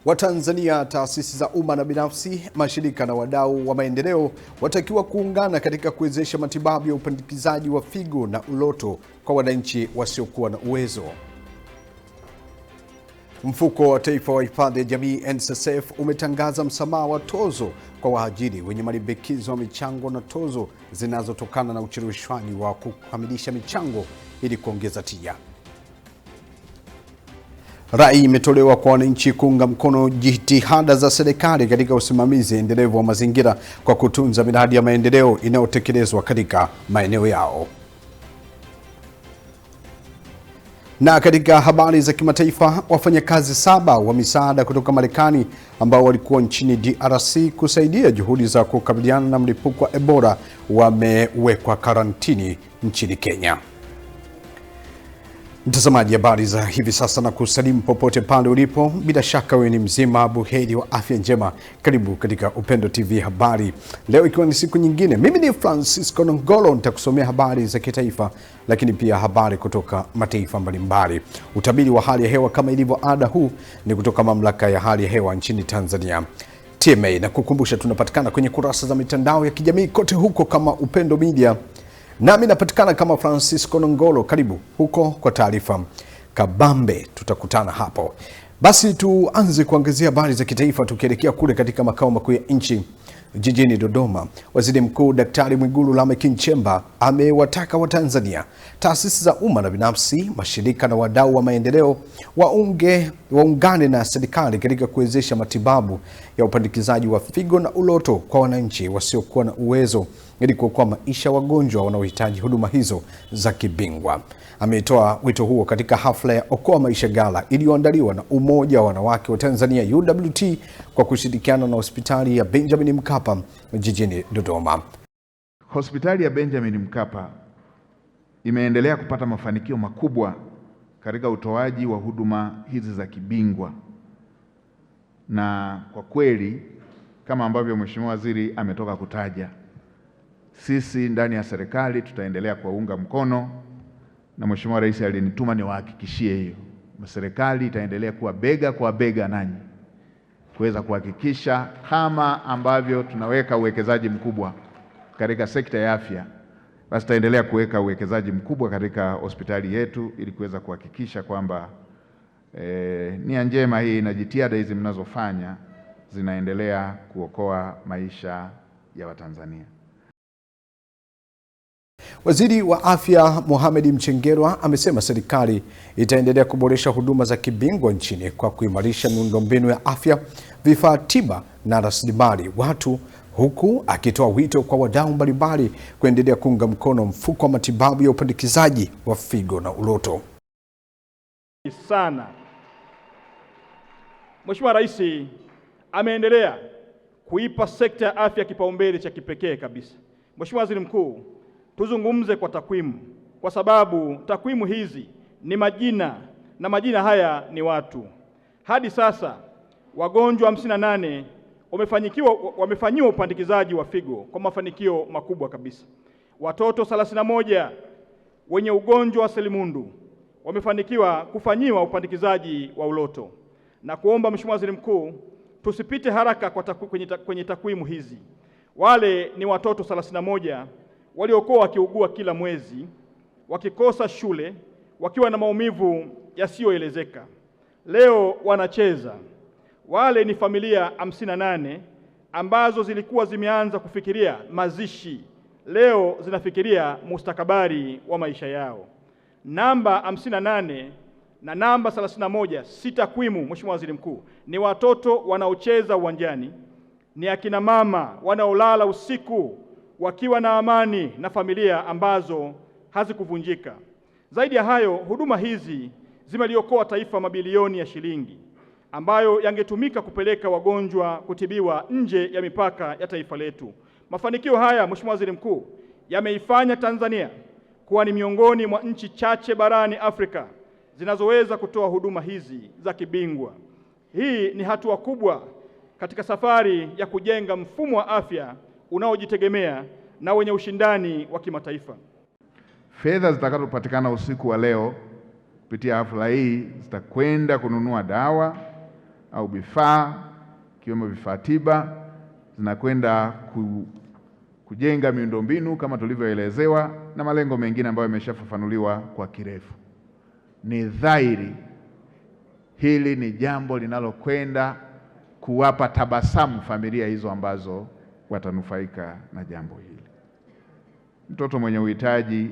Watanzania, taasisi za umma na binafsi, mashirika na wadau wa maendeleo watakiwa kuungana katika kuwezesha matibabu ya upandikizaji wa figo na uloto kwa wananchi wasiokuwa na uwezo. Mfuko wa Taifa wa Hifadhi ya Jamii NSSF umetangaza msamaha wa tozo kwa waajiri wenye malimbikizo ya michango na tozo zinazotokana na ucheleweshwaji wa kukamilisha michango ili kuongeza tija. Rai imetolewa kwa wananchi kuunga mkono jitihada za serikali katika usimamizi endelevu wa mazingira kwa kutunza miradi ya maendeleo inayotekelezwa katika maeneo yao. Na katika habari za kimataifa, wafanyakazi 7 wa misaada kutoka Marekani ambao walikuwa nchini DRC kusaidia juhudi za kukabiliana na mlipuko wa Ebola wamewekwa karantini nchini Kenya. Mtazamaji, habari za hivi sasa na kusalimu popote pale ulipo, bila shaka wewe ni mzima buheri wa afya njema. Karibu katika Upendo TV habari. Leo ikiwa ni siku nyingine, mimi ni Francisco Nongolo, nitakusomea habari za kitaifa lakini pia habari kutoka mataifa mbalimbali. Utabiri wa hali ya hewa kama ilivyo ada, huu ni kutoka mamlaka ya hali ya hewa nchini Tanzania, TMA, na kukumbusha tunapatikana kwenye kurasa za mitandao ya kijamii kote huko kama Upendo Media. Nami napatikana kama Francisco Nongolo. Karibu huko kwa taarifa kabambe, tutakutana hapo. Basi tuanze kuangazia habari za kitaifa tukielekea kule katika makao makuu ya nchi jijini Dodoma. Waziri Mkuu Daktari Mwigulu Lameck Nchemba amewataka Watanzania, taasisi za umma na binafsi, mashirika na wadau wa maendeleo waungane na serikali katika kuwezesha matibabu ya upandikizaji wa figo na uloto kwa wananchi wasiokuwa na uwezo ili kuokoa maisha ya wagonjwa wanaohitaji huduma hizo za kibingwa. Ametoa wito huo katika hafla ya Okoa Maisha Gala iliyoandaliwa na Umoja wa Wanawake wa Tanzania UWT kwa kushirikiana na hospitali ya Benjamin Mkapa jijini Dodoma. Hospitali ya Benjamin Mkapa imeendelea kupata mafanikio makubwa katika utoaji wa huduma hizi za kibingwa, na kwa kweli kama ambavyo Mheshimiwa Waziri ametoka kutaja, sisi ndani ya serikali tutaendelea kuwaunga mkono, na Mheshimiwa Rais alinituma niwahakikishie hiyo. Serikali itaendelea kuwa bega kwa bega nanyi kuweza kuhakikisha kama ambavyo tunaweka uwekezaji mkubwa katika sekta ya afya, basi tutaendelea kuweka uwekezaji mkubwa katika hospitali yetu ili kuweza kuhakikisha kwamba nia njema hii na jitihada hizi mnazofanya zinaendelea kuokoa maisha ya Watanzania. Waziri wa Afya Mohamed Mchengerwa amesema serikali itaendelea kuboresha huduma za kibingwa nchini kwa kuimarisha miundombinu ya afya, vifaa tiba na rasilimali watu, huku akitoa wito kwa wadau mbalimbali kuendelea kuunga mkono mfuko wa matibabu ya upandikizaji wa figo na uloto. Sana Mheshimiwa Rais ameendelea kuipa sekta ya afya kipaumbele cha kipekee kabisa. Mheshimiwa Waziri Mkuu, tuzungumze kwa takwimu, kwa sababu takwimu hizi ni majina na majina haya ni watu. Hadi sasa wagonjwa 58 wamefanyiwa upandikizaji wa figo kwa mafanikio makubwa kabisa. Watoto 31 wenye ugonjwa wa selimundu wamefanikiwa kufanyiwa upandikizaji wa uloto. Na kuomba Mheshimiwa Waziri Mkuu, tusipite haraka kwenye takwimu hizi. Wale ni watoto 31 waliokuwa wakiugua kila mwezi, wakikosa shule, wakiwa na maumivu yasiyoelezeka. Leo wanacheza. Wale ni familia 58 ambazo zilikuwa zimeanza kufikiria mazishi, leo zinafikiria mustakabali wa maisha yao. Namba 58 na namba 31 si takwimu, Mheshimiwa Waziri Mkuu, ni watoto wanaocheza uwanjani, ni akina mama wanaolala usiku wakiwa na amani na familia ambazo hazikuvunjika. Zaidi ya hayo, huduma hizi zimeliokoa taifa mabilioni ya shilingi ambayo yangetumika kupeleka wagonjwa kutibiwa nje ya mipaka ya taifa letu. Mafanikio haya, Mheshimiwa Waziri Mkuu, yameifanya Tanzania kuwa ni miongoni mwa nchi chache barani Afrika zinazoweza kutoa huduma hizi za kibingwa. Hii ni hatua kubwa katika safari ya kujenga mfumo wa afya unaojitegemea na wenye ushindani wa kimataifa. Fedha zitakazopatikana usiku wa leo kupitia hafla hii zitakwenda kununua dawa au vifaa ikiwemo vifaa tiba, zinakwenda kujenga miundombinu kama tulivyoelezewa na malengo mengine ambayo yameshafafanuliwa kwa kirefu. Ni dhahiri hili ni jambo linalokwenda kuwapa tabasamu familia hizo ambazo watanufaika na jambo hili. Mtoto mwenye uhitaji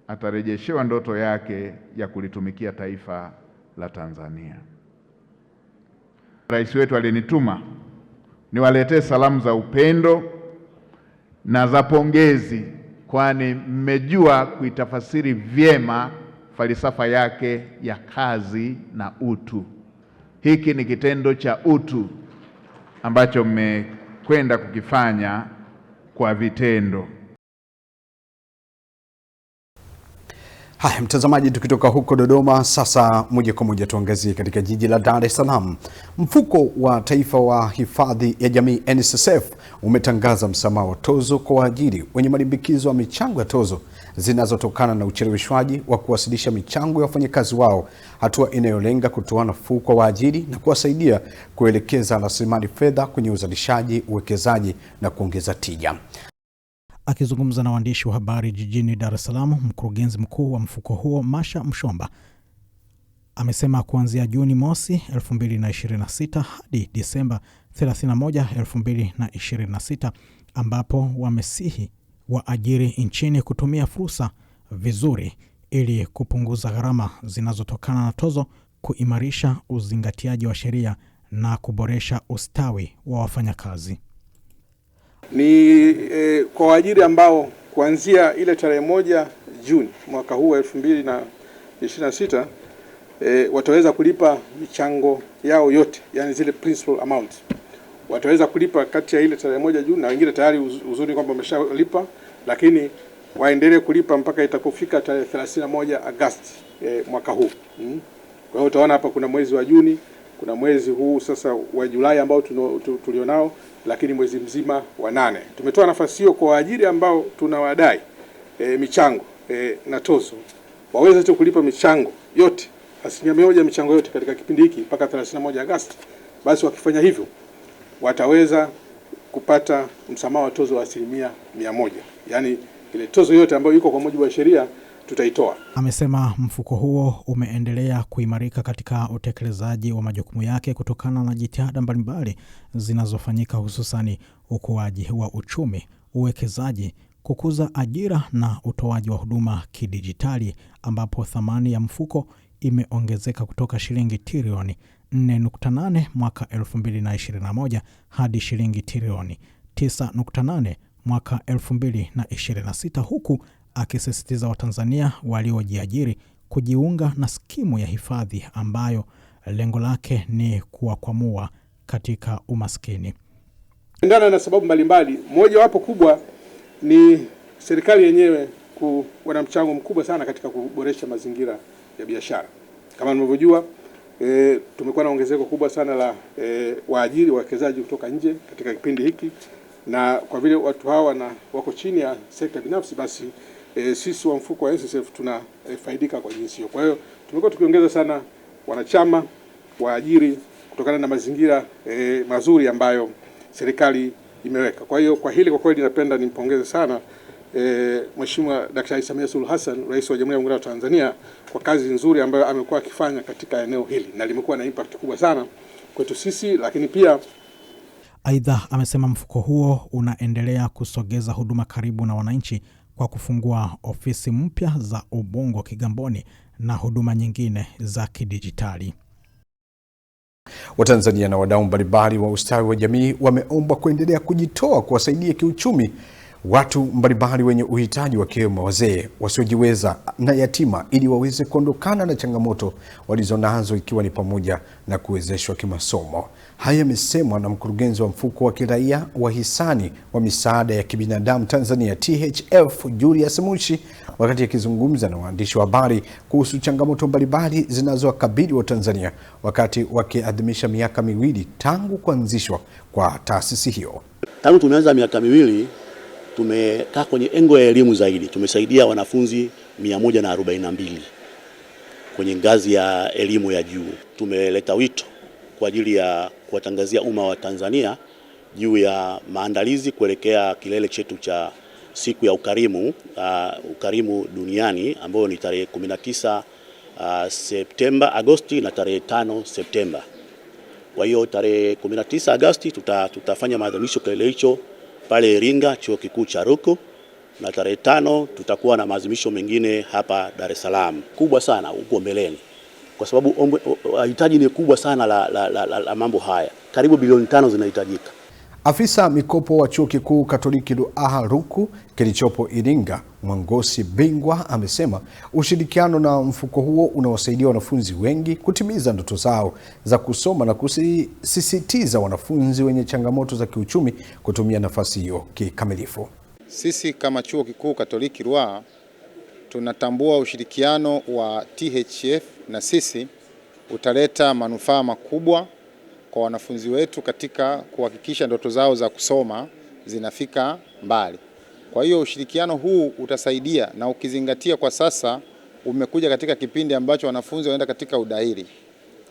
atarejeshewa ndoto yake ya kulitumikia taifa la Tanzania. Rais wetu alinituma niwaletee salamu za upendo na za pongezi, kwani mmejua kuitafasiri vyema falsafa yake ya kazi na utu. Hiki ni kitendo cha utu ambacho mmekwenda kukifanya kwa vitendo. Haya mtazamaji, tukitoka huko Dodoma sasa moja kwa moja tuangazie katika jiji la Dar es Salaam. Mfuko wa Taifa wa Hifadhi ya Jamii NSSF umetangaza msamaha wa tozo kwa waajiri wenye malimbikizo ya michango ya tozo zinazotokana na ucheleweshwaji wa kuwasilisha michango ya wafanyakazi wao, hatua inayolenga kutoa nafuu kwa waajiri na kuwasaidia kuelekeza rasilimali fedha kwenye uzalishaji, uwekezaji na kuongeza tija. Akizungumza na waandishi wa habari jijini Dar es Salaam, mkurugenzi mkuu wa mfuko huo Masha Mshomba amesema kuanzia Juni mosi 2026 hadi Disemba 31, 2026 ambapo wamesihi waajiri nchini kutumia fursa vizuri ili kupunguza gharama zinazotokana na tozo, kuimarisha uzingatiaji wa sheria na kuboresha ustawi wa wafanyakazi. Ni kwa waajiri ambao kuanzia ile tarehe 1 Juni mwaka huu 2026 wataweza kulipa michango yao yote, yani zile principal amount wataweza kulipa kati ya ile tarehe 1 Juni, na wengine tayari uzuri kwamba wameshalipa, lakini waendelee kulipa mpaka itakapofika tarehe 31 Agosti mwaka huu. Kwa hiyo utaona hapa kuna mwezi wa Juni, kuna mwezi huu sasa wa Julai ambao tulionao, lakini mwezi mzima wa 8. Tumetoa nafasi hiyo kwa waajiri ambao tunawadai michango na tozo waweze tu kulipa michango yote, 100% michango yote katika kipindi hiki mpaka 31 Agosti. Basi wakifanya hivyo wataweza kupata msamaha wa tozo wa 100%. Yaani ile tozo yote ambayo iko kwa mujibu wa sheria tutaitoa. Amesema mfuko huo umeendelea kuimarika katika utekelezaji wa majukumu yake kutokana na jitihada mbalimbali zinazofanyika, hususani ukuaji wa uchumi, uwekezaji, kukuza ajira na utoaji wa huduma kidijitali, ambapo thamani ya mfuko imeongezeka kutoka shilingi trilioni 4.8 mwaka 2021 hadi shilingi trilioni 9.8 mwaka 2026, huku akisisitiza Watanzania waliojiajiri kujiunga na skimu ya hifadhi ambayo lengo lake ni kuwakwamua katika umaskini. Endana na sababu mbalimbali, moja wapo kubwa ni serikali yenyewe kuwa na mchango mkubwa sana katika kuboresha mazingira ya biashara. Kama mnavyojua, tumekuwa na ongezeko kubwa sana la waajiri wawekezaji kutoka nje katika kipindi hiki, na kwa vile watu hawa wako chini ya sekta binafsi, basi sisi wa mfuko wa NSSF tunafaidika kwa jinsi hiyo. Kwa hiyo tumekuwa tukiongeza sana wanachama waajiri kutokana na mazingira mazuri ambayo serikali imeweka. Kwa hiyo kwa hili kwa kweli napenda nimpongeze sana Mheshimiwa Daktari Samia Suluhu Hassan, Rais wa Jamhuri ya Muungano wa Tanzania, kwa kazi nzuri ambayo amekuwa akifanya katika eneo hili, na limekuwa na impact kubwa sana kwetu sisi, lakini pia aidha amesema mfuko huo unaendelea kusogeza huduma karibu na wananchi kwa kufungua ofisi mpya za Ubungo Kigamboni na huduma nyingine za kidijitali. Watanzania na wadau mbalimbali wa ustawi wa jamii wameombwa kuendelea kujitoa kuwasaidia kiuchumi watu mbalimbali wenye uhitaji, wakiwemo wazee, wasiojiweza na yatima, ili waweze kuondokana na changamoto walizonazo, ikiwa ni pamoja na kuwezeshwa kimasomo. Haya yamesemwa na mkurugenzi wa mfuko wa kiraia wa hisani wa misaada ya kibinadamu Tanzania THF Julius Mushi wakati akizungumza na waandishi wa habari kuhusu changamoto mbalimbali zinazowakabili wa Tanzania wakati wakiadhimisha miaka 2 tangu kuanzishwa kwa taasisi hiyo. Tangu tumeanza miaka 2 tumekaa kwenye engo ya elimu zaidi. Tumesaidia wanafunzi 142 kwenye ngazi ya elimu ya juu. Tumeleta wito kwa ajili ya kuwatangazia umma wa Tanzania juu ya maandalizi kuelekea kilele chetu cha siku ya ukarimu duniani ambayo ni tarehe 19 Agosti na tarehe 5 Septemba. Kwa hiyo tarehe 19 Agosti tutafanya maadhimisho kilele hicho pale Iringa, chuo kikuu cha Ruku, na tarehe 5 tutakuwa na maadhimisho mengine hapa Dar es Salaam. Kubwa sana huko mbeleni, kwa sababu hitaji ni kubwa sana la mambo haya. Karibu bilioni 5 zinahitajika. Afisa mikopo wa Chuo Kikuu Katoliki Ruaha Ruku kilichopo Iringa, Mwangosi Bingwa, amesema ushirikiano na mfuko huo unawasaidia wanafunzi wengi kutimiza ndoto zao za kusoma na kusisitiza wanafunzi wenye changamoto za kiuchumi kutumia nafasi hiyo kikamilifu. Sisi kama Chuo Kikuu Katoliki Ruaha tunatambua ushirikiano wa THF na sisi utaleta manufaa makubwa kwa wanafunzi wetu katika kuhakikisha ndoto zao za kusoma zinafika mbali. Kwa hiyo ushirikiano huu utasaidia, na ukizingatia kwa sasa umekuja katika kipindi ambacho wanafunzi wanaenda katika udahili.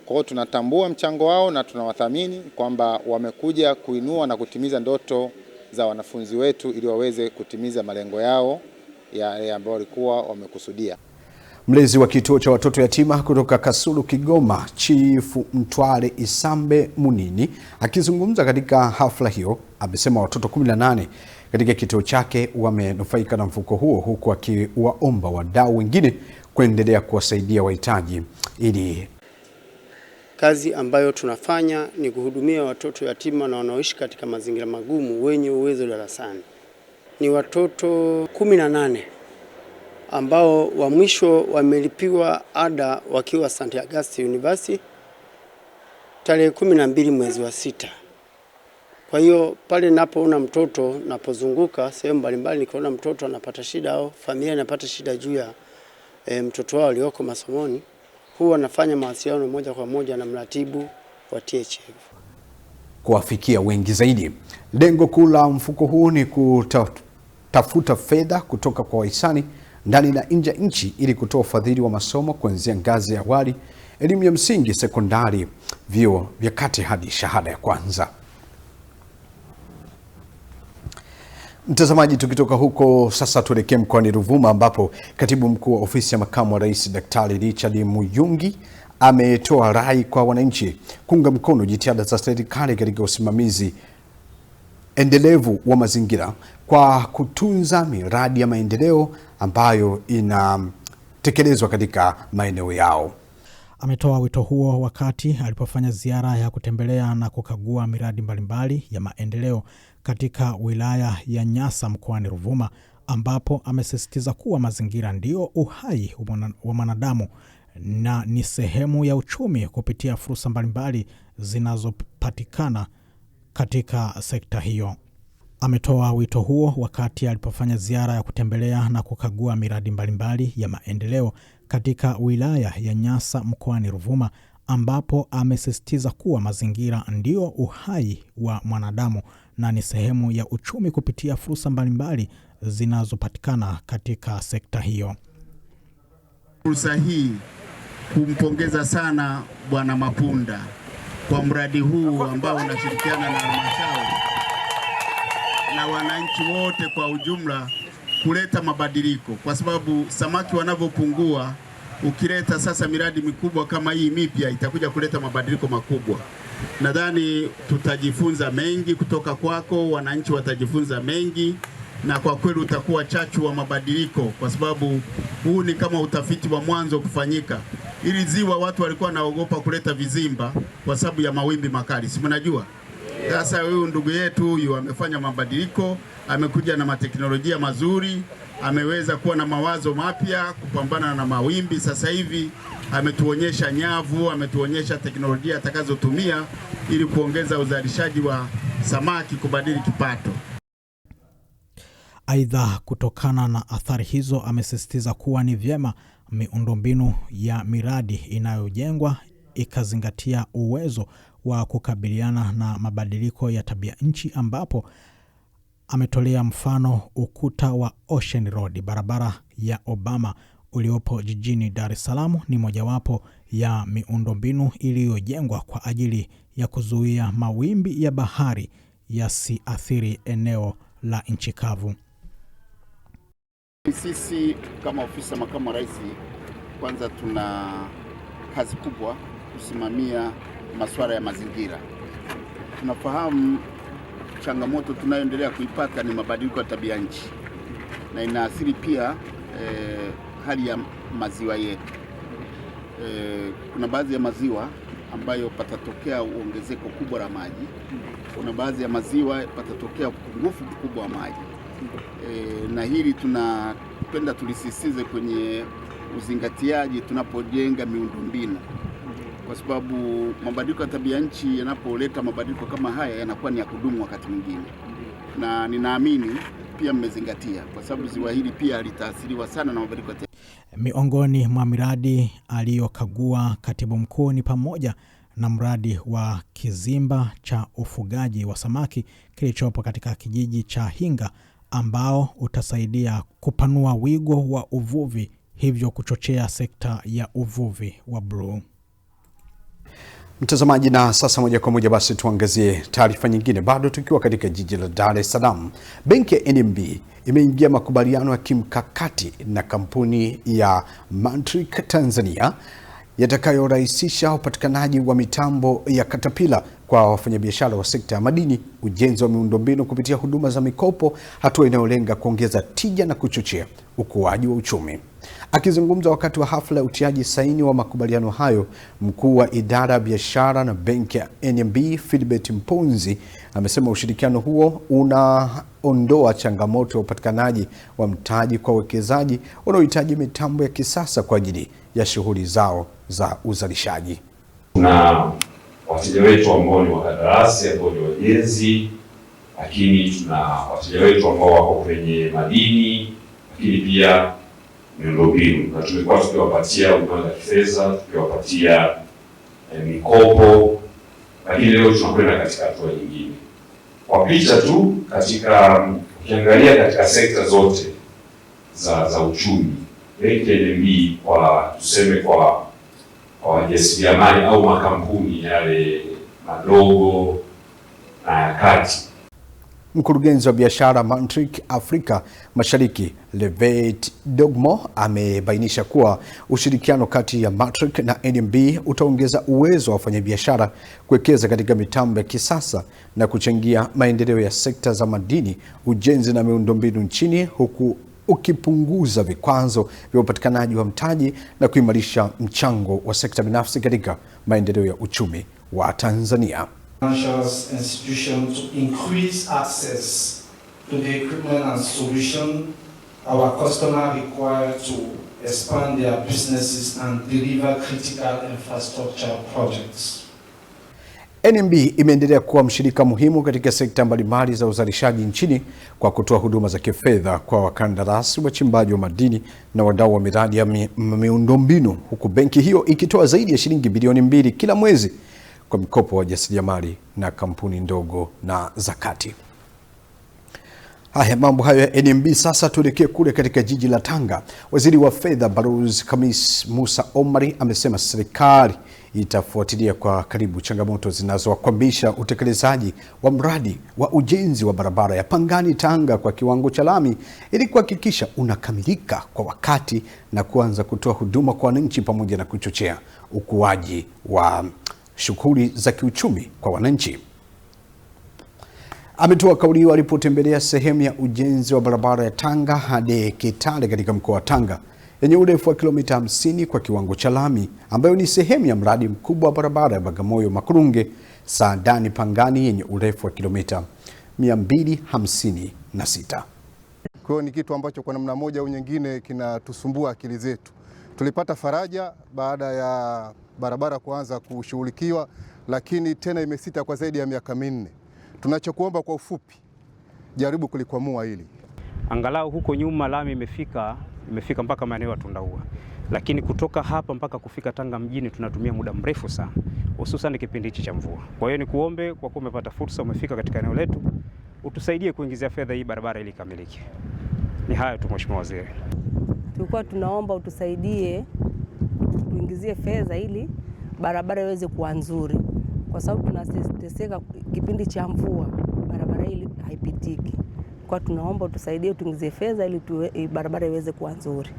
Kwa hiyo tunatambua mchango wao na tunawathamini kwamba wamekuja kuinua na kutimiza ndoto za wanafunzi wetu ili waweze kutimiza malengo yao ya ambayo walikuwa wamekusudia. Mlezi wa kituo cha watoto yatima kutoka Kasulu, Kigoma, Chifu Mtwale Isambe Munini, akizungumza katika hafla hiyo, amesema watoto 18 katika kituo chake wamenufaika na mfuko huo, huku akiwaomba wadau wengine kuendelea kuwasaidia wahitaji. Ili kazi ambayo tunafanya ni kuhudumia watoto yatima na wanaoishi katika mazingira magumu wenye uwezo darasani. Ni watoto 18 ambao wa mwisho wamelipiwa ada wakiwa St. Augustine University tarehe 12 mwezi wa 6. Kwa hiyo pale ninapoona mtoto, napozunguka sehemu mbalimbali nikiona mtoto anapata shida au familia inapata shida juu ya mtoto wao aliyoko masomoni, huwa nafanya mawasiliano moja kwa moja na mratibu wa THF kuwafikia wengi zaidi. Lengo kuu la mfuko huu ni kutafuta fedha kutoka kwa wahisani ndani na nje ya nchi ili kutoa ufadhili wa masomo kuanzia ngazi ya awali, elimu ya msingi, sekondari, vyuo vya kati hadi shahada ya kwanza. Mtazamaji, tukitoka huko sasa tuelekee mkoani Ruvuma, ambapo Katibu Mkuu wa Ofisi ya Makamu wa Rais Daktari Richard Muyungi ametoa rai kwa wananchi kuunga mkono jitihada za serikali katika usimamizi endelevu wa mazingira kwa kutunza miradi ya maendeleo ambayo inatekelezwa katika maeneo yao. Ametoa wito huo wakati alipofanya ziara ya kutembelea na kukagua miradi mbalimbali ya maendeleo katika wilaya ya Nyasa mkoani Ruvuma, ambapo amesisitiza kuwa mazingira ndio uhai wa mwanadamu na ni sehemu ya uchumi kupitia fursa mbalimbali zinazopatikana katika sekta hiyo. Ametoa wito huo wakati alipofanya ziara ya kutembelea na kukagua miradi mbalimbali ya maendeleo katika wilaya ya Nyasa mkoani Ruvuma, ambapo amesisitiza kuwa mazingira ndio uhai wa mwanadamu na ni sehemu ya uchumi kupitia fursa mbalimbali zinazopatikana katika sekta hiyo. Fursa hii kumpongeza sana Bwana Mapunda kwa mradi huu ambao unashirikiana na halmashauri na wananchi wote kwa ujumla kuleta mabadiliko, kwa sababu samaki wanavyopungua, ukileta sasa miradi mikubwa kama hii mipya itakuja kuleta mabadiliko makubwa. Nadhani tutajifunza mengi kutoka kwako, wananchi watajifunza mengi, na kwa kweli utakuwa chachu wa mabadiliko, kwa sababu huu ni kama utafiti wa mwanzo kufanyika. Ili ziwa watu walikuwa naogopa kuleta vizimba kwa sababu ya mawimbi makali, si mnajua? Sasa huyu ndugu yetu huyu amefanya mabadiliko, amekuja na mateknolojia mazuri, ameweza kuwa na mawazo mapya kupambana na mawimbi. Sasa hivi ametuonyesha nyavu, ametuonyesha teknolojia atakazotumia ili kuongeza uzalishaji wa samaki, kubadili kipato. Aidha, kutokana na athari hizo, amesisitiza kuwa ni vyema miundombinu ya miradi inayojengwa ikazingatia uwezo wa kukabiliana na mabadiliko ya tabia nchi, ambapo ametolea mfano ukuta wa Ocean Road, barabara ya Obama uliopo jijini Dar es Salaam ni mojawapo ya miundombinu iliyojengwa kwa ajili ya kuzuia mawimbi ya bahari yasiathiri eneo la nchi kavu. Sisi kama ofisi ya makamu wa rais, kwanza tuna kazi kubwa kusimamia masuala ya mazingira. Tunafahamu changamoto tunayoendelea kuipata ni mabadiliko ya tabia nchi, na inaathiri pia hali ya maziwa yetu. Kuna baadhi ya maziwa ambayo patatokea ongezeko kubwa la maji, kuna baadhi ya maziwa patatokea upungufu mkubwa wa maji. Na hili tunapenda tulisisitize kwenye uzingatiaji tunapojenga miundombinu, kwa sababu mabadiliko ya tabia nchi yanapoleta mabadiliko kama haya yanakuwa ni ya kudumu wakati mwingine, na ninaamini pia mmezingatia, kwa sababu ziwa hili pia litaathiriwa sana na mabadiliko ya tabia. Miongoni mwa miradi aliyokagua katibu mkuu ni pamoja na mradi wa kizimba cha ufugaji wa samaki kilichopo katika kijiji cha Hinga, ambao utasaidia kupanua wigo wa uvuvi, hivyo kuchochea sekta ya uvuvi wa bluu. Mtazamaji, na sasa moja kwa moja basi tuangazie taarifa nyingine. Bado tukiwa katika jiji la Dar es Salaam, benki ya NMB imeingia makubaliano ya kimkakati na kampuni ya Mantric Tanzania yatakayorahisisha upatikanaji wa mitambo ya Caterpillar kwa wafanyabiashara wa sekta ya madini, ujenzi wa miundombinu kupitia huduma za mikopo, hatua inayolenga kuongeza tija na kuchochea ukuaji wa uchumi. Akizungumza wakati wa hafla ya utiaji saini wa makubaliano hayo, mkuu wa idara ya biashara na benki ya NMB Philbert Mponzi amesema ushirikiano huo unaondoa changamoto ya upatikanaji wa mtaji kwa wawekezaji wanaohitaji mitambo ya kisasa kwa ajili ya shughuli zao za uzalishaji. Tuna wateja wetu ambao ni wakandarasi, ambao ni wajenzi, lakini tuna wateja wetu ambao wako kwenye madini, lakini pia miundombinu, na tumekuwa tukiwapatia huduma za kifedha, tukiwapatia mikopo, lakini leo tunakwenda katika hatua nyingine. Kwa picha tu, katika ukiangalia katika sekta zote za uchumi, benki ya NMB kwa tuseme kwa wajasiriamali au makampuni yale madogo na ya kati. Mkurugenzi wa biashara Mantric Afrika Mashariki Levet Dogmo amebainisha kuwa ushirikiano kati ya Mantric na NMB utaongeza uwezo wa wafanyabiashara kuwekeza katika mitambo ya kisasa na kuchangia maendeleo ya sekta za madini, ujenzi na miundombinu nchini, huku ukipunguza vikwazo vya upatikanaji wa mtaji na kuimarisha mchango wa sekta binafsi katika maendeleo ya uchumi wa Tanzania. Financial institutions to increase access to the equipment and solution our customers require to expand their businesses and deliver critical infrastructure projects. NMB imeendelea kuwa mshirika muhimu katika sekta mbalimbali za uzalishaji nchini kwa kutoa huduma za kifedha kwa wakandarasi, wachimbaji wa madini na wadau wa miradi ya miundombinu, huku benki hiyo ikitoa zaidi ya shilingi bilioni 2 kila mwezi kwa mikopo wa jasiriamali na kampuni ndogo na za kati. Haya, mambo hayo ya NMB. Sasa tuelekee kule katika jiji la Tanga. Waziri wa Fedha Balozi Khamis Musa Omari amesema serikali itafuatilia kwa karibu changamoto zinazokwamisha utekelezaji wa mradi wa ujenzi wa barabara ya Pangani Tanga kwa kiwango cha lami ili kuhakikisha unakamilika kwa wakati na kuanza kutoa huduma kwa wananchi pamoja na kuchochea ukuaji wa shughuli za kiuchumi kwa wananchi. Ametoa kauli hiyo alipotembelea sehemu ya ujenzi wa barabara ya Tanga hadi Kitale katika mkoa wa Tanga yenye urefu wa kilomita 50 kwa kiwango cha lami, ambayo ni sehemu ya mradi mkubwa wa barabara ya Bagamoyo Makurunge Saadani Pangani yenye urefu wa kilomita 256. Kwa hiyo ni kitu ambacho kwa namna moja au nyingine kinatusumbua akili zetu. Tulipata faraja baada ya barabara kuanza kushughulikiwa, lakini tena imesita kwa zaidi ya miaka 4. Tunachokuomba kwa ufupi, jaribu kulikwamua hili. Angalau huko nyuma lami imefika mpaka maeneo ya Tundaua, lakini kutoka hapa mpaka kufika Tanga mjini tunatumia muda mrefu sana, hususan kipindi hichi cha mvua. Kwa hiyo nikuombe, kwa kuwa umepata fursa, umefika katika eneo letu, utusaidie kuingizia fedha hii barabara ili ikamilike. Ni hayo tu Mheshimiwa Waziri. tulikuwa tunaomba utusaidie tuingizie fedha ili barabara iweze kuwa nzuri, kwa sababu tunateseka kipindi cha mvua, barabara hii haipitiki. Kwa tunaomba utusaidie tuingizie fedha ili barabara iweze kuwa nzuri.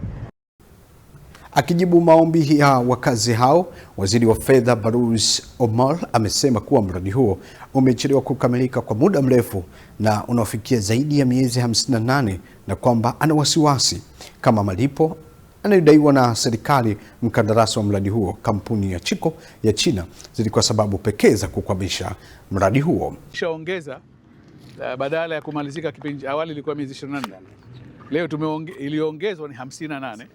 Akijibu maombi ya wakazi hao, waziri wa fedha Barus Omar amesema kuwa mradi huo umechelewa kukamilika kwa muda mrefu na unaofikia zaidi ya miezi 58 na kwamba ana wasiwasi kama malipo anayodaiwa na serikali mkandarasi wa mradi huo, kampuni ya Chiko ya China, zilikuwa sababu pekee za kukwamisha mradi huo. Kishaongeza badala ya kumalizika kipindi awali ilikuwa miezi 24. Leo iliongezwa ni 58.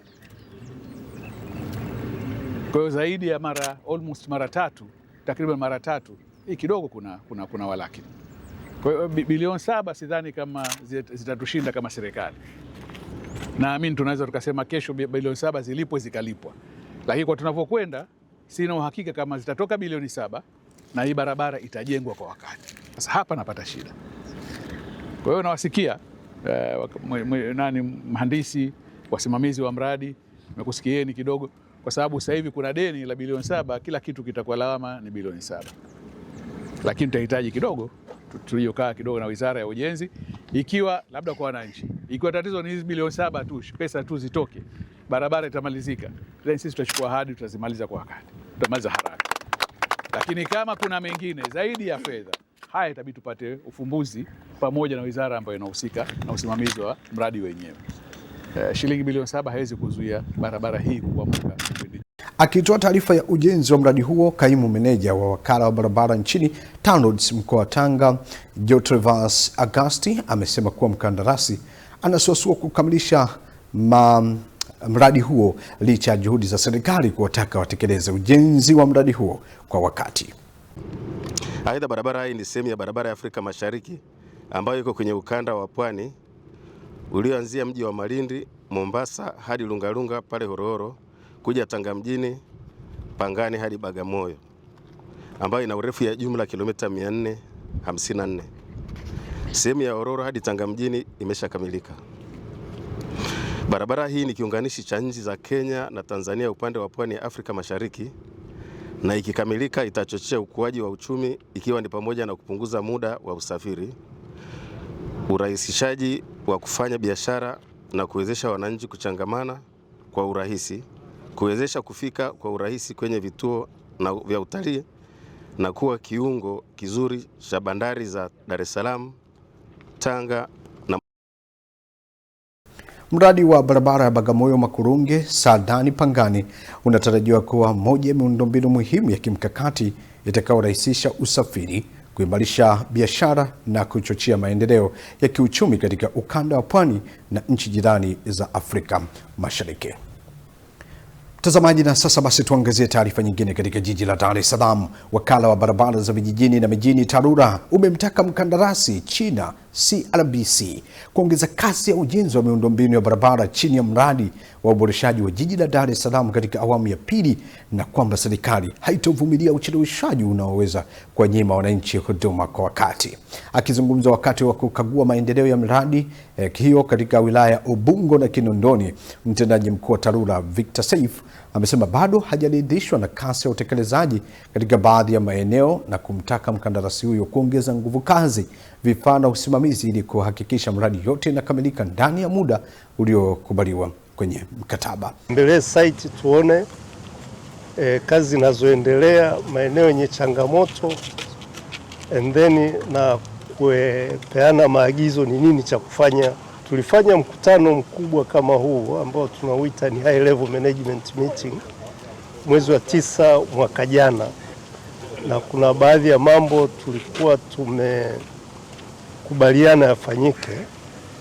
Kwa hiyo zaidi ya almost mara tatu, takriban mara tatu. Hii kidogo kuna walakini. Kwa hiyo bilioni 7 sidhani kama zitatushinda kama serikali. Naamini tunaweza tukasema kesho bilioni 7 zilipwe zikalipwa. Lakini kwa tunavyokwenda sina uhakika kama zitatoka bilioni 7 na hii barabara itajengwa kwa wakati. Sasa hapa napata shida. Kwa hiyo nawasikia mhandisi, wasimamizi wa mradi, nimekusikieni kidogo. Kwa sababu sasa hivi kuna deni la bilioni 7, kila kitu kitakuwa lawama ni bilioni 7. Lakini tutahitaji kidogo tuliokaa kidogo na Wizara ya Ujenzi, ikiwa labda kwa wananchi, ikiwa tatizo ni hizi bilioni 7 tu, pesa tu zitoke, barabara itamalizika, then sisi tutachukua ahadi, tutazimaliza kwa wakati, tutamaliza haraka. Lakini kama kuna mengine zaidi ya fedha, haya itabidi tupate ufumbuzi pamoja na wizara ambayo inahusika na usimamizi wa mradi wenyewe. Shilingi bilioni 7 haiwezi kuzuia barabara hii kuamuka. Akitoa taarifa ya ujenzi wa mradi huo, kaimu meneja wa wakala wa barabara nchini TANROADS mkoa wa Tanga, Jotrevas Agasti, amesema kuwa mkandarasi anasuasua kukamilisha mradi huo licha ya juhudi za serikali kuwataka watekeleze ujenzi wa mradi huo kwa wakati. Aidha, barabara hii ni sehemu ya barabara ya Afrika Mashariki ambayo iko kwenye ukanda wa pwani ulioanzia mji wa Malindi, Mombasa hadi Lungalunga pale Horohoro, kuja Tanga mjini, Pangani hadi Bagamoyo, ambayo ina urefu ya jumla kilomita 454. Sehemu ya Horohoro hadi Tanga mjini imeshakamilika. Barabara hii ni kiunganishi cha nchi za Kenya na Tanzania upande wa pwani ya Afrika Mashariki, na ikikamilika itachochea ukuaji wa uchumi, ikiwa ni pamoja na kupunguza muda wa usafiri, urahisishaji wa kufanya biashara na kuwezesha wananchi kuchangamana kwa urahisi, kuwezesha kufika kwa urahisi kwenye vituo vya utalii na kuwa kiungo kizuri cha bandari za Dar es Salaam, Tanga na Mradi wa barabara ya Bagamoyo Makurunge Saadani Pangani unatarajiwa kuwa moja ya miundombinu muhimu ya kimkakati itakayorahisisha usafiri, kuimarisha biashara na kuchochea maendeleo ya kiuchumi katika ukanda wa pwani na nchi jirani za Afrika Mashariki. Mtazamaji, na sasa basi tuangazie taarifa nyingine katika jiji la Dar es Salaam. Wakala wa barabara za vijijini na mijini TARURA umemtaka mkandarasi China CRBC kuongeza kasi ya ujenzi wa miundombinu ya barabara chini ya mradi wa uboreshaji wa jiji la Dar es Salaam katika awamu ya pili, na kwamba serikali haitovumilia ucheleweshaji unaoweza kuwanyima wananchi huduma kwa wakati. Akizungumza wakati wa kukagua maendeleo ya miradi hiyo katika wilaya ya Ubungo na Kinondoni, mtendaji mkuu wa TARURA Victor Saif amesema bado hajaridhishwa na kasi ya utekelezaji katika baadhi ya maeneo na kumtaka mkandarasi huyo kuongeza nguvu kazi, vifaa na usimamizi ili kuhakikisha mradi yote inakamilika ndani ya muda uliokubaliwa kwenye mkataba. Mbele site tuone kazi zinazoendelea maeneo yenye changamoto, and then na kupeana maagizo ni nini cha kufanya. Tulifanya mkutano mkubwa kama huu ambao tunauita ni high level management meeting mwezi wa 9 mwaka jana, na kuna baadhi ya mambo tulikuwa tumekubaliana yafanyike.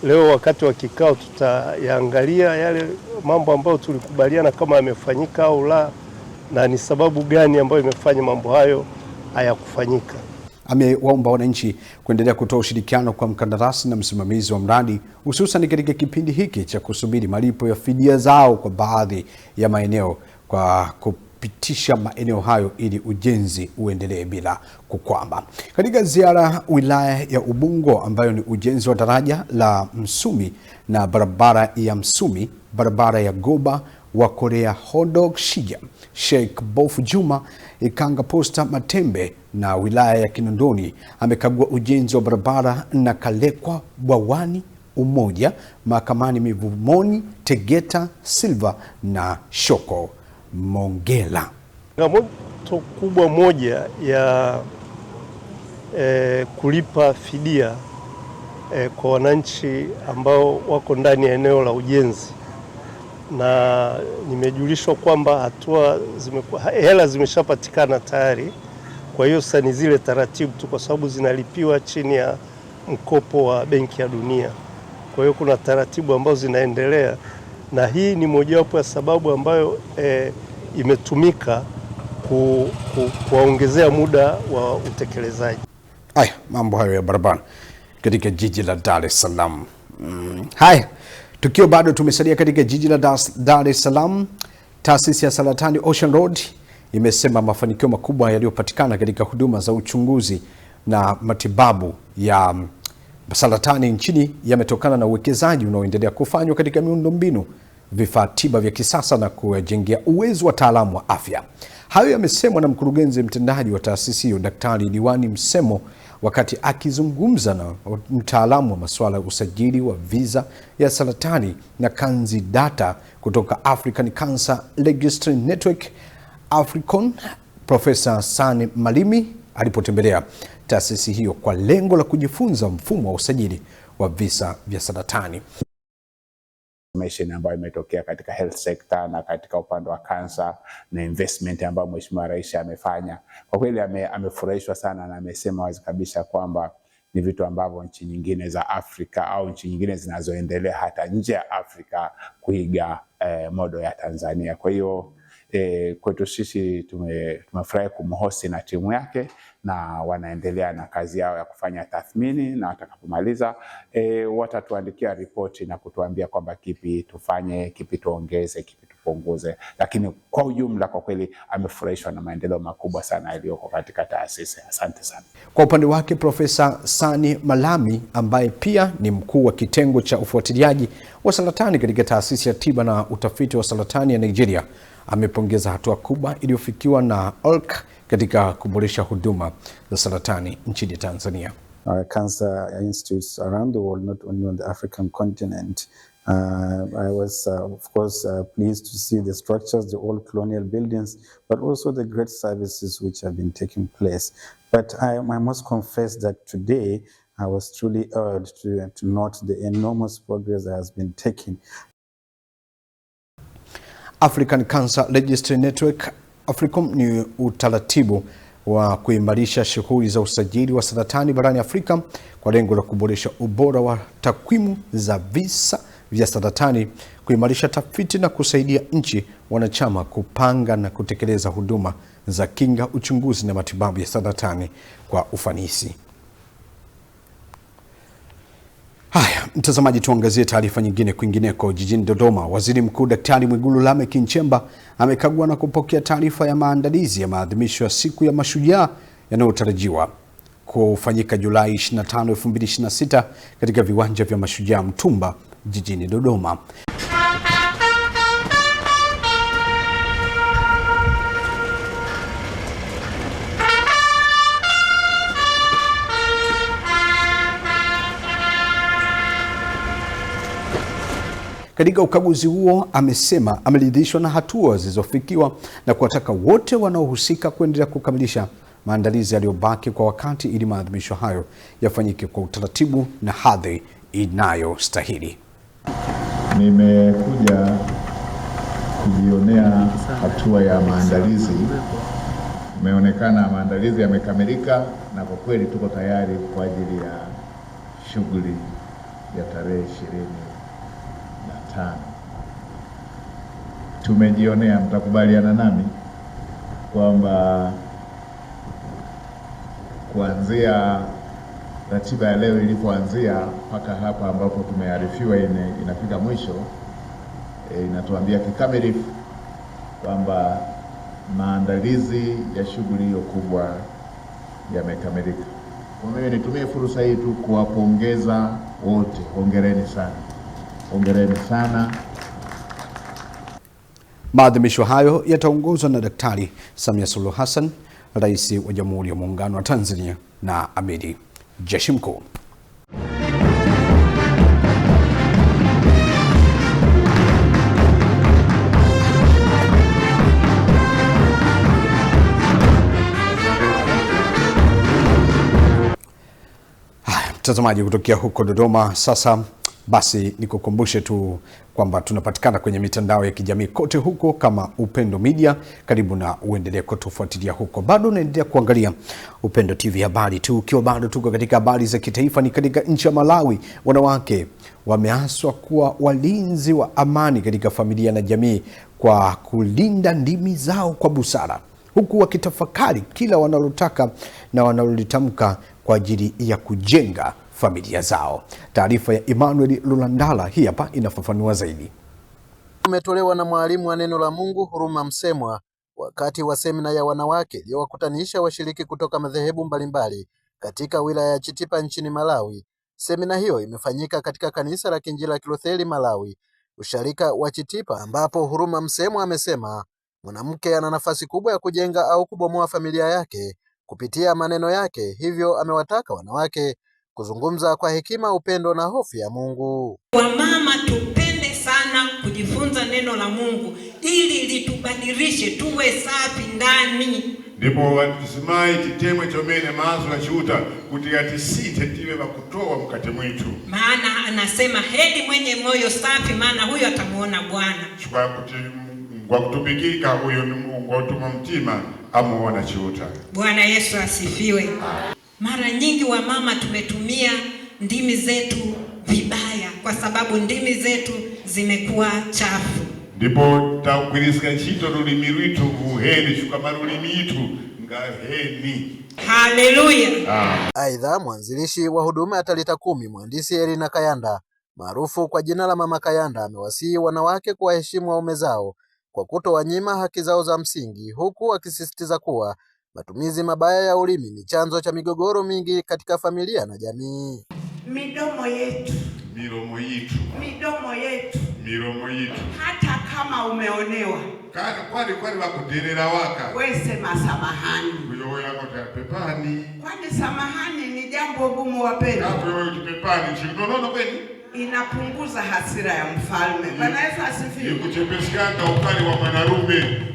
Leo wakati wa kikao tutayaangalia yale mambo ambayo tulikubaliana kama yamefanyika au la, na ni sababu gani ambayo imefanya mambo hayo hayakufanyika. Amewaomba wananchi kuendelea kutoa ushirikiano kwa mkandarasi na msimamizi wa mradi, hususan katika kipindi hiki cha kusubiri malipo ya fidia zao kwa baadhi ya maeneo, kwa kupitisha maeneo hayo ili ujenzi uendelee bila kukwama. Katika ziara wilaya ya Ubungo ambayo ni ujenzi wa daraja la Msumi na barabara ya Msumi, barabara ya Goba wa Korea Hodog Shija, Sheikh Bofu Juma Ikanga Posta Matembe na wilaya ya Kinondoni amekagua ujenzi wa barabara na Kalekwa Bwawani Umoja, Mahakamani Mivumoni, Tegeta, Silva na Shoko Mongela. Changamoto kubwa moja ya kulipa fidia kwa wananchi ambao wako ndani ya eneo la ujenzi, na nimejulishwa kwamba hela zimeshapatikana tayari. Kwa hiyo sasa ni zile taratibu tu, kwa sababu zinalipiwa chini ya mkopo wa Benki ya Dunia. Kwa hiyo kuna taratibu ambazo zinaendelea, na hii ni mojawapo ya sababu ambayo imetumika kuwaongezea muda wa utekelezaji. Haya, mambo hayo ya barabara katika jiji la Dar es Salaam. Haya, tukio bado tumesalia katika jiji la Dar es Salaam. Taasisi ya saratani Ocean Road imesema mafanikio makubwa yaliyopatikana katika huduma za uchunguzi na matibabu ya saratani nchini yametokana na uwekezaji unaoendelea kufanywa katika miundombinu, vifaa tiba vya kisasa na kujengea uwezo wa wataalamu wa afya. Hayo yamesemwa na mkurugenzi mtendaji wa taasisi hiyo Daktari Liwani Msemo wakati akizungumza na mtaalamu wa masuala ya usajili wa visa ya saratani na kanzi data kutoka African Cancer Registry Network Africon, Profesa Sani Malimi alipotembelea taasisi hiyo kwa lengo la kujifunza mfumo wa usajili wa visa vya saratani. Ambayo imetokea katika health sector na katika upande wa cancer na investment ambayo Mheshimiwa Rais amefanya. Kwa kweli amefurahishwa sana na amesema wazi kabisa kwamba ni vitu ambavyo nchi nyingine za Afrika au nchi nyingine zinazoendelea hata nje ya Afrika kuiga modo ya Tanzania. Kwa hiyo kwetu sisi tumefurahi kumhosti na timu yake, na wanaendelea na kazi yao ya kufanya tathmini, na watakapomaliza watatuandikia ripoti na kutuambia kwamba kipi tufanye, kipi tuongeze, kipi tupunguze. Lakini kwa ujumla kwa kweli amefurahishwa na maendeleo makubwa sana yaliyoko katika taasisi. Asante sana. Kwa upande wake Profesa Sani Malami ambaye pia ni mkuu wa kitengo cha ufuatiliaji wa saratani katika taasisi ya tiba na utafiti wa saratani ya Nigeria amepongeza hatua kubwa iliyofikiwa na OLC katika kuboresha huduma za saratani nchini Tanzania. Cancer institutes around the world, not only on the African continent. I was of course pleased to see the structures, the old colonial buildings, but also the great services which have been taking place. But I must confess that today I was truly urged to note the enormous progress that has been taken. African Cancer Registry Network Africom ni utaratibu wa kuimarisha shughuli za usajili wa saratani barani Afrika kwa lengo la kuboresha ubora wa takwimu za visa vya saratani, kuimarisha tafiti na kusaidia nchi wanachama kupanga na kutekeleza huduma za kinga, uchunguzi na matibabu ya saratani kwa ufanisi. Haya, mtazamaji, tuangazie taarifa nyingine kwingineko. Jijini Dodoma, Waziri Mkuu Daktari Mwigulu Lameck Nchemba amekagua na kupokea taarifa ya maandalizi ya maadhimisho ya Siku ya Mashujaa yanayotarajiwa kufanyika Julai 25, 2026 katika viwanja vya Mashujaa Mtumba jijini Dodoma. Katika ukaguzi huo amesema ameridhishwa na hatua zilizofikiwa na kuwataka wote wanaohusika kuendelea kukamilisha maandalizi yaliyobaki kwa wakati ili maadhimisho hayo yafanyike kwa utaratibu na hadhi inayostahili. Nimekuja kujionea hatua ya maandalizi. Imeonekana maandalizi yamekamilika na kwa kweli tuko tayari kwa ajili ya shughuli ya tarehe 25. Tumejionea, mtakubaliana nami kwamba kuanzia ratiba ya leo ilipoanzia mpaka hapa ambapo tumearifiwa inafika mwisho, inatuambia kikamilifu kwamba maandalizi ya shughuli hiyo kubwa yamekamilika. Kwa mimi nitumie fursa hii tu kuwapongeza wote. Hongereni sana. Hongereni sana. Maadhimisho hayo yataongozwa na Daktari Samia Suluhu Hassan, Rais wa Jamhuri ya Muungano wa Tanzania na Amiri Jeshi Mkuu. Mtazamaji kutokea huko Dodoma, sasa basi nikukumbushe tu kwamba tunapatikana kwenye mitandao ya kijamii kote huko kama Upendo Media. Karibu na uendelee kutufuatilia huko. Bado unaendelea kuangalia Upendo TV habari tu, ukiwa bado tuko katika habari za kitaifa. Ni katika nchi ya Malawi, wanawake wameaswa kuwa walinzi wa amani katika familia na jamii kwa kulinda ndimi zao kwa busara, huku wakitafakari kila wanalotaka na wanalolitamka kwa ajili ya kujenga familia zao. Taarifa ya Emmanuel Lulandala hii hapa inafafanua zaidi. Umetolewa na mwalimu wa neno la Mungu Huruma Msemwa wakati wa semina ya wanawake iliyowakutanisha washiriki kutoka madhehebu mbalimbali katika wilaya ya Chitipa nchini Malawi. Semina hiyo imefanyika katika kanisa la Kiinjili Kilutheri Malawi, usharika wa Chitipa, ambapo Huruma Msemwa amesema mwanamke ana nafasi kubwa ya kujenga au kubomoa familia yake kupitia maneno yake. Hivyo amewataka wanawake kuzungumza kwa hekima, upendo na hofu ya Mungu. Wamama tupende sana kujifunza neno la Mungu ili litubadilishe tuwe safi ndani. Ndipo watusimai chitemwe chomene mazo achiuta kuti atisite tive wakutoa mkate mwitu. Maana anasema heri mwenye moyo safi, maana huyo atamuona Bwana. Kwa kutubikika huyo ni Mungu watuma mtima amuona chiuta. Bwana Yesu asifiwe. Mara nyingi wa mama tumetumia ndimi zetu vibaya kwa sababu ndimi zetu zimekuwa chafu. Ndipo takuirisika chito lulimi lwitu uheni shukamana lulimi itu ngaheni. Haleluya. Aidha, mwanzilishi wa huduma ya Talita 10 mhandisi Elina Kayanda maarufu kwa jina la Mama Kayanda amewasihi wanawake kuwaheshimu waume zao kwa kutowanyima haki zao za msingi, huku akisisitiza kuwa matumizi mabaya ya ulimi ni chanzo cha migogoro mingi katika familia na jamii. Midomo yetu, midomo yetu, midomo yetu, midomo yetu. Hata kama umeonewa, kwani wakudirira waka, wewe sema samahani. Wewe yako pepani. Kwani samahani ni jambo gumu wapendwa. Hapo wewe pepani chinono kweli? Inapunguza hasira ya mfalme. Bwana Yesu asifiwe. Nikuchepeshika ukali wa mwanarume.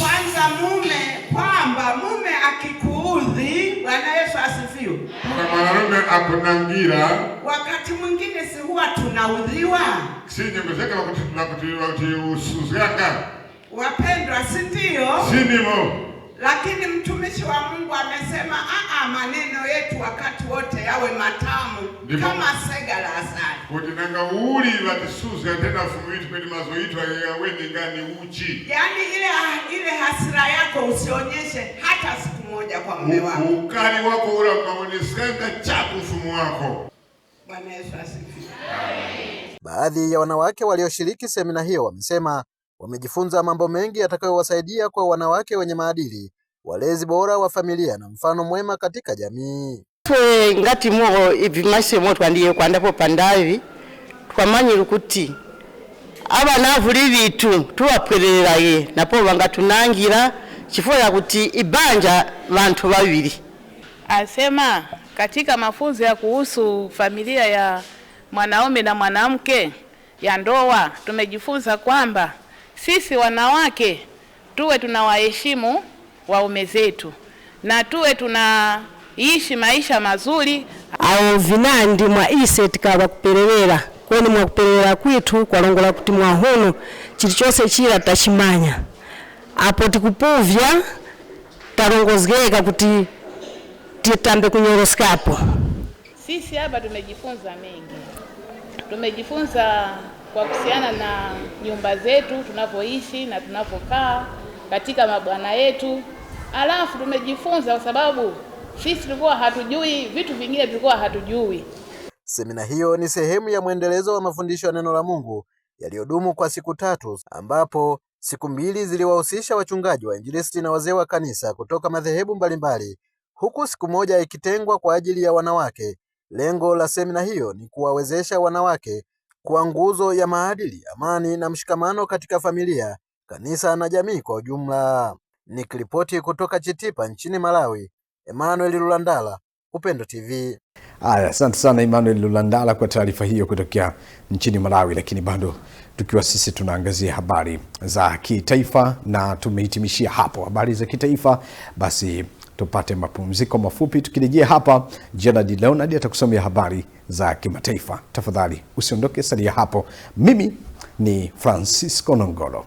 Kwanza kwamba mume akikuudhi, Bwana Yesu asifiwe. Mwanarume akunangira. Wakati mwingine si huwa tunaudhiwa. Si nyongezeka wakati usuzaka. Wapendwa, si ndio? Si ndivyo. Lakini mtumishi wa Mungu amesema maneno yetu wakati wote yawe matamu kama sega la asali. Kutinanga uli watisuza tena fumuitu kwenye mazoitu yawe ngani uchi. Yaani ile hasira yako usionyeshe hata siku moja kwa mume wako. Ukali wako ule ukaonesanga chapu mfumo wako. Bwana Yesu asifiwe. Baadhi ya wanawake walioshiriki semina hiyo wamesema wamejifunza mambo mengi yatakayowasaidia kwa wanawake wenye maadili, walezi bora wa familia na mfano mwema katika jamii. Twe ngati mwo ibimasemo twandiye kwandapo pandavi twamanyira kuti abana vuli bitu tuwapwereraye napo bangatunangira chifukwa kuti ibanja bantu babiri. Asema katika mafunzo ya kuhusu familia ya mwanaume na mwanamke ya ndoa tumejifunza kwamba sisi wanawake tuwe tunawaheshimu waume zetu na tuwe tunaishi maisha mazuri. Awo vinandi mwa ise tikaba kupererera kweni mwa kupererera kwitu kwalongola kuti mwahuno chili chose chira tashimanya apo tikupuvya talongozgeka kuti titambe kunyoroskapo. Sisi hapa tumejifunza mengi. Tumejifunza kwa kuhusiana na nyumba zetu tunapoishi na tunapokaa katika mabwana yetu. Alafu tumejifunza kwa sababu sisi tulikuwa hatujui vitu vingine, tulikuwa hatujui. Semina hiyo ni sehemu ya mwendelezo wa mafundisho ya neno la Mungu yaliyodumu kwa siku 3 ambapo Siku mbili ziliwahusisha wachungaji, wainjilisti na wazee wa kanisa kutoka madhehebu mbalimbali, huku siku moja ikitengwa kwa ajili ya wanawake. Lengo la semina hiyo ni kuwawezesha wanawake kuwa nguzo ya maadili, amani na mshikamano katika familia, kanisa na jamii kwa ujumla. Nikiripoti kutoka Chitipa nchini Malawi, Emmanuel Lulandala, Upendo TV. Asante sana Emmanuel Lulandala kwa taarifa hiyo kutokea nchini Malawi. Lakini bado tukiwa sisi tunaangazia habari za kitaifa na tumehitimishia hapo habari za kitaifa, basi tupate mapumziko mafupi. Tukirejea hapa, Gerald Leonard atakusomea habari za kimataifa. Tafadhali usiondoke, salia hapo. Mimi ni Francisco Nongolo.